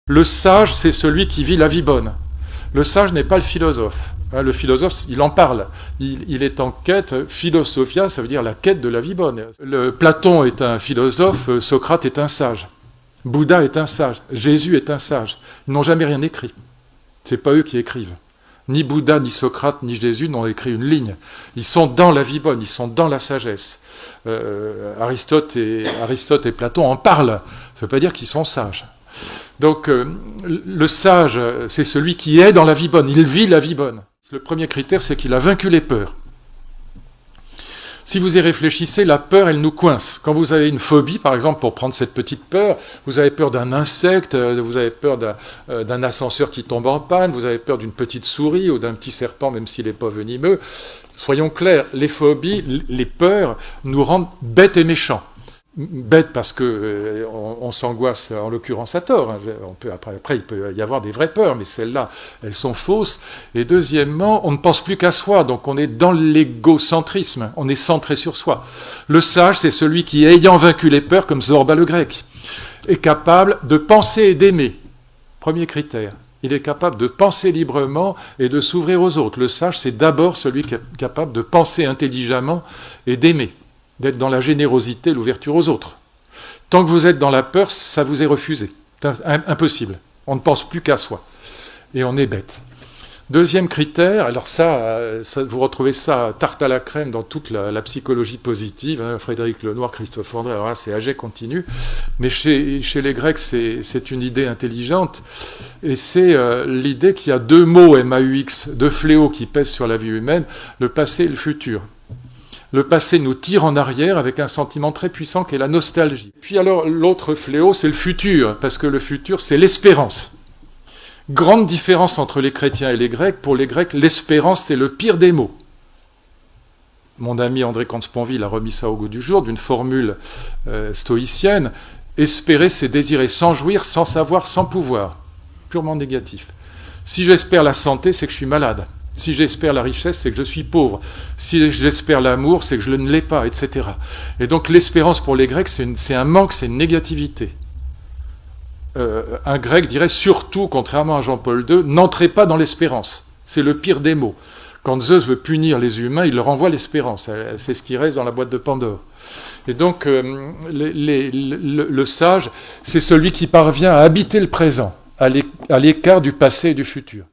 Le sage, c'est celui qui vit la vie bonne. Le sage n'est pas le philosophe. Le philosophe, il en parle. Il est en quête, philosophia, ça veut dire la quête de la vie bonne. Platon est un philosophe, Socrate est un sage. Bouddha est un sage. Jésus est un sage. Ils n'ont jamais rien écrit. C'est pas eux qui écrivent. Ni Bouddha, ni Socrate, ni Jésus n'ont écrit une ligne. Ils sont dans la vie bonne, ils sont dans la sagesse. Aristote et Platon en parlent. Ça ne veut pas dire qu'ils sont sages. Donc, le sage, c'est celui qui est dans la vie bonne. Il vit la vie bonne. Le premier critère, c'est qu'il a vaincu les peurs. Si vous y réfléchissez, la peur, elle nous coince. Quand vous avez une phobie, par exemple, pour prendre cette petite peur, vous avez peur d'un insecte, vous avez peur d'un ascenseur qui tombe en panne, vous avez peur d'une petite souris ou d'un petit serpent, même s'il n'est pas venimeux. Soyons clairs, les phobies, les peurs, nous rendent bêtes et méchants. Bête parce que on s'angoisse, en l'occurrence à tort. Après, il peut y avoir des vraies peurs, mais celles-là, elles sont fausses. Et deuxièmement, on ne pense plus qu'à soi, donc on est dans l'égocentrisme, on est centré sur soi. Le sage, c'est celui qui, ayant vaincu les peurs, comme Zorba le grec, est capable de penser et d'aimer. Premier critère. Il est capable de penser librement et de s'ouvrir aux autres. Le sage, c'est d'abord celui qui est capable de penser intelligemment et d'aimer. D'être dans la générosité, l'ouverture aux autres. Tant que vous êtes dans la peur, ça vous est refusé. C'est impossible. On ne pense plus qu'à soi. Et on est bête. Deuxième critère, alors ça vous retrouvez ça tarte à la crème dans toute la psychologie positive, hein, Frédéric Lenoir, Christophe André, alors là c'est âgé continu, mais chez les Grecs c'est une idée intelligente, et c'est l'idée qu'il y a deux mots, MAUX, deux fléaux qui pèsent sur la vie humaine, le passé et le futur. Le passé nous tire en arrière avec un sentiment très puissant qui est la nostalgie. Puis alors l'autre fléau, c'est le futur, parce que le futur, c'est l'espérance. Grande différence entre les chrétiens et les Grecs. Pour les Grecs, l'espérance, c'est le pire des mots. Mon ami André Comte-Sponville a remis ça au goût du jour, d'une formule stoïcienne. Espérer, c'est désirer sans jouir, sans savoir, sans pouvoir. Purement négatif. Si j'espère la santé, c'est que je suis malade. Si j'espère la richesse, c'est que je suis pauvre. Si j'espère l'amour, c'est que je ne l'ai pas, etc. Et donc l'espérance pour les Grecs, c'est un manque, c'est une négativité. Un Grec dirait surtout, contrairement à Jean-Paul II, n'entrez pas dans l'espérance. C'est le pire des mots. Quand Zeus veut punir les humains, il leur envoie l'espérance. C'est ce qui reste dans la boîte de Pandore. Et donc le sage, c'est celui qui parvient à habiter le présent, à l'écart du passé et du futur.